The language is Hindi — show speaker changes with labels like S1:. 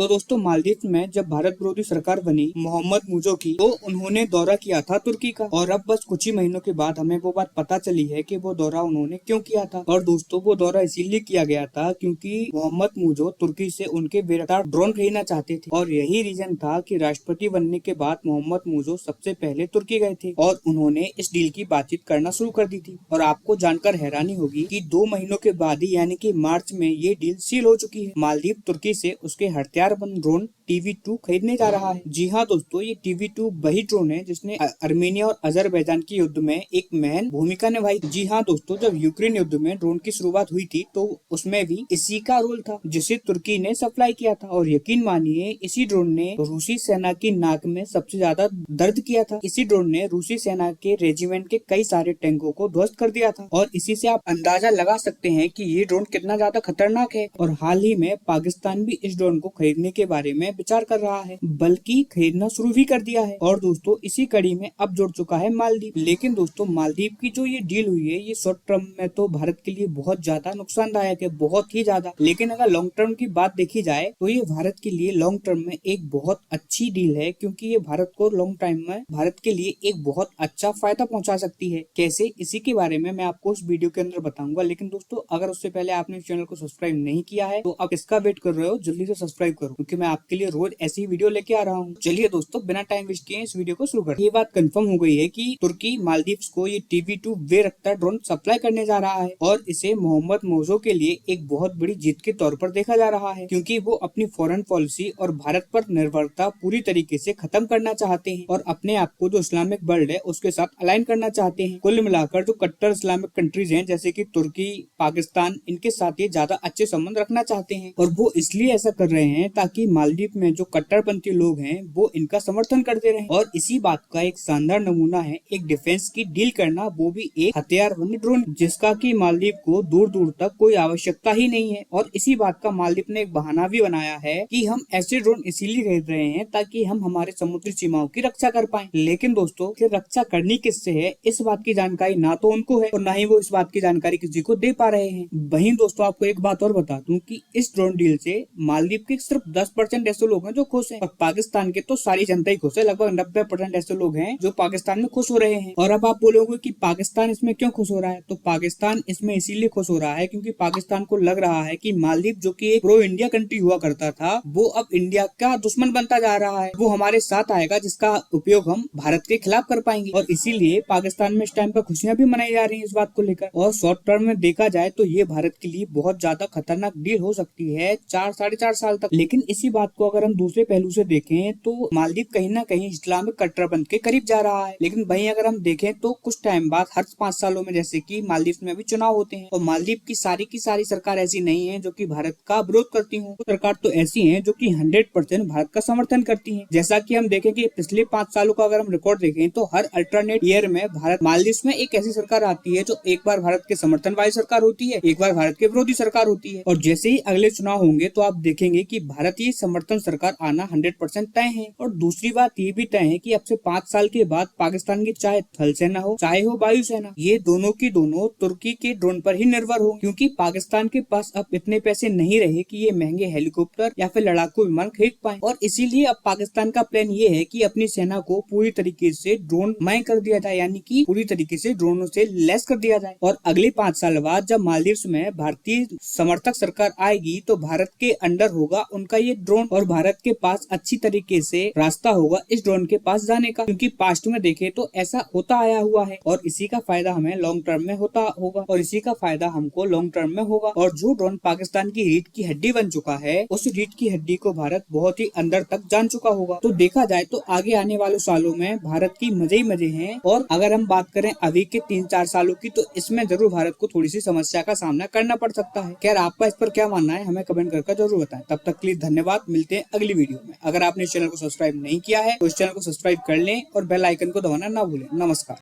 S1: तो दोस्तों मालदीव में जब भारत विरोधी सरकार बनी मोहम्मद मुर्सी की, तो उन्होंने दौरा किया था तुर्की का। और अब बस कुछ ही महीनों के बाद हमें वो बात पता चली है कि वो दौरा उन्होंने क्यों किया था। और दोस्तों वो दौरा इसीलिए किया गया था क्योंकि मोहम्मद मुर्सी तुर्की से उनके बेरतार ड्रोन खरीदना चाहते थे। और यही रीजन था कि राष्ट्रपति बनने के बाद मोहम्मद मुर्सी सबसे पहले तुर्की गए थे और उन्होंने इस डील की बातचीत करना शुरू कर दी थी। और आपको जानकर हैरानी होगी कि 2 महीनों के बाद ही यानी कि मार्च में ये डील सील हो चुकी है। मालदीव तुर्की से उसके हथियारबंद ड्रोन TB2 खरीदने जा रहा है। जी हाँ दोस्तों, ये TB2 वही ड्रोन है जिसने आर्मेनिया और अजरबैजान की युद्ध में एक महत्वपूर्ण भूमिका निभाई। जी हाँ दोस्तों, जब यूक्रेन युद्ध में ड्रोन की शुरुआत हुई थी तो उसमें भी इसी का रोल था जिसे तुर्की ने सप्लाई किया था। और यकीन मानिए इसी ड्रोन ने रूसी सेना की नाक में सबसे ज्यादा दर्द किया था। इसी ड्रोन ने रूसी सेना के रेजिमेंट के कई सारे टैंकों को ध्वस्त कर दिया था। और इसी से आप अंदाजा लगा सकते हैं कि ये ड्रोन कितना ज्यादा खतरनाक है। और हाल ही में पाकिस्तान भी इस ड्रोन को खरीदने के बारे में विचार कर रहा है, बल्कि खरीदना शुरू भी कर दिया है। और दोस्तों इसी कड़ी में अब जुड़ चुका है मालदीव। लेकिन दोस्तों मालदीव की जो ये डील हुई है ये शॉर्ट टर्म में तो भारत के लिए बहुत ज्यादा नुकसानदायक है, बहुत ही ज्यादा। लेकिन अगर लॉन्ग टर्म की बात देखी जाए तो ये भारत के लिए लॉन्ग टर्म में एक बहुत अच्छी डील है, क्योंकि ये भारत को लॉन्ग टाइम में भारत के लिए एक बहुत अच्छा फायदा पहुंचा सकती है। कैसे, इसी के बारे में मैं आपको इस वीडियो के अंदर बताऊंगा। लेकिन दोस्तों अगर उससे पहले आपने इस चैनल को सब्सक्राइब नहीं किया है तो आप इसका वेट कर रहे हो, जल्दी से सब्सक्राइब करो, क्योंकि मैं आपके लिए रोज ऐसी वीडियो लेके आ रहा हूँ। चलिए दोस्तों बिना टाइम वेस्ट किए इस वीडियो को शुरू करते हैं। ये बात कंफर्म हो गई है कि तुर्की मालदीव को ये TB2 वे रखता ड्रोन सप्लाई करने जा रहा है। और इसे मोहम्मद मुर्सी के लिए एक बहुत बड़ी जीत के तौर पर देखा जा रहा है, क्योंकि वो अपनी फॉरेन पॉलिसी और भारत पर निर्भरता पूरी तरीके से खत्म करना चाहते हैं और अपने आप को जो इस्लामिक वर्ल्ड है उसके साथ अलाइन करना चाहते हैं। कुल मिलाकर जो कट्टर इस्लामिक कंट्रीज हैं जैसे कि तुर्की, पाकिस्तान, इनके साथ ये ज्यादा अच्छे संबंध रखना चाहते हैं। और वो इसलिए ऐसा कर रहे हैं ताकि मालदीव में जो कट्टरपंथी लोग हैं वो इनका समर्थन करते रहे। और इसी बात का एक शानदार नमूना है एक डिफेंस की डील करना, वो भी एक हथियारबंद ड्रोन, जिसका की मालदीव को दूर दूर तक कोई आवश्यकता ही नहीं है। और इसी बात का मालदीव ने एक बहाना भी बनाया है कि हम ऐसे ड्रोन इसीलिए खरीद रहे हैं ताकि हम हमारे समुद्री सीमाओं की रक्षा कर पाएं। लेकिन दोस्तों फिर रक्षा करनी किससे है, इस बात की जानकारी ना तो उनको है और ना ही वो इस बात की जानकारी किसी को दे पा रहे हैं। वहीं दोस्तों आपको एक बात और बता दूं कि इस ड्रोन डील से मालदीव के सिर्फ 10% ऐसे लोग हैं जो खुश हैं, और पाकिस्तान के तो सारी जनता ही खुश है। लगभग 90% ऐसे लोग हैं जो पाकिस्तान में खुश हो रहे हैं। और अब आप बोलोगे कि पाकिस्तान इसमें क्यों खुश हो रहा है, तो पाकिस्तान इसमें इसीलिए खुश हो रहा है क्योंकि पाकिस्तान को लग रहा है कि मालदीव जो कि एक प्रो इंडिया कंट्री हुआ करता था वो अब इंडिया का दुश्मन बनता जा रहा है। वो हमारे साथ आएगा जिसका उपयोग हम भारत के खिलाफ कर पाएंगे। और इसीलिए पाकिस्तान में इस टाइम पर खुशियां भी मनाई जा रही है इस बात को लेकर। और शॉर्ट टर्म में देखा जाए तो ये भारत के लिए बहुत ज्यादा खतरनाक डील हो सकती है 4-4.5 साल तक। लेकिन इसी बात को अगर हम दूसरे पहलू से देखें तो मालदीव कहीं ना कहीं इस्लामिक कट्टरपंथ के करीब जा रहा है। लेकिन वहीं अगर हम देखें तो कुछ टाइम बाद हर 5 सालों में जैसे कि मालदीव में भी चुनाव होते हैं और मालदीव की सारी सरकार ऐसी नहीं है जो कि भारत का विरोध करती हो। तो सरकार तो ऐसी है जो कि 100% भारत का समर्थन करती है। जैसा कि हम देखें कि पिछले 5 सालों का अगर हम रिकॉर्ड देखें तो हर अल्टरनेट ईयर में भारत मालदीव में एक ऐसी सरकार आती है जो एक बार भारत के समर्थन वाली सरकार होती है, एक बार भारत के विरोधी सरकार होती है। और जैसे ही अगले चुनाव होंगे तो आप देखेंगे कि भारतीय समर्थन सरकार आना 100% तय है। और दूसरी बात ये भी तय है कि अब से 5 साल के बाद पाकिस्तान की चाहे थल सेना हो चाहे हो वायुसेना, ये दोनों की दोनों तुर्की के ड्रोन पर ही निर्भर हो, क्योंकि पाकिस्तान के पास अब इतने पैसे नहीं रहे कि ये महंगे हेलीकॉप्टर या फिर लड़ाकू विमान खरीद पाए। और इसीलिए अब पाकिस्तान का प्लान ये है कि अपनी सेना को पूरी तरीके से ड्रोन मय कर दिया जाए, यानी कि पूरी तरीके से ड्रोनों से लैस कर दिया जाए। और अगले 5 साल बाद जब मालदीव में भारतीय समर्थक सरकार आएगी तो भारत के अंडर होगा उनका ये ड्रोन और भारत के पास अच्छी तरीके से रास्ता होगा इस ड्रोन के पास जाने का, क्योंकि पास्ट में देखे तो ऐसा होता आया हुआ है। और इसी का फायदा हमें लॉन्ग टर्म में होता होगा और इसी का फायदा हमको लॉन्ग टर्म में होगा। और जो ड्रोन पाकिस्तान की रीढ़ की हड्डी बन चुका है उस रीढ़ की हड्डी को भारत बहुत ही अंदर तक जान चुका होगा। तो देखा जाए तो आगे आने वाले सालों में भारत की मजे ही मजे हैं। और अगर हम बात करें अभी के 3-4 सालों की तो इसमें जरूर भारत को थोड़ी सी समस्या का सामना करना पड़ सकता है। खैर आपका इस पर क्या मानना है हमें कमेंट करके जरूर बताएं। तब तक के लिए धन्यवाद, मिलते हैं अगली वीडियो में। अगर आपने इस चैनल को सब्सक्राइब नहीं किया है तो इस चैनल को सब्सक्राइब कर लें और बेल आइकन को दबाना ना भूलें। नमस्कार।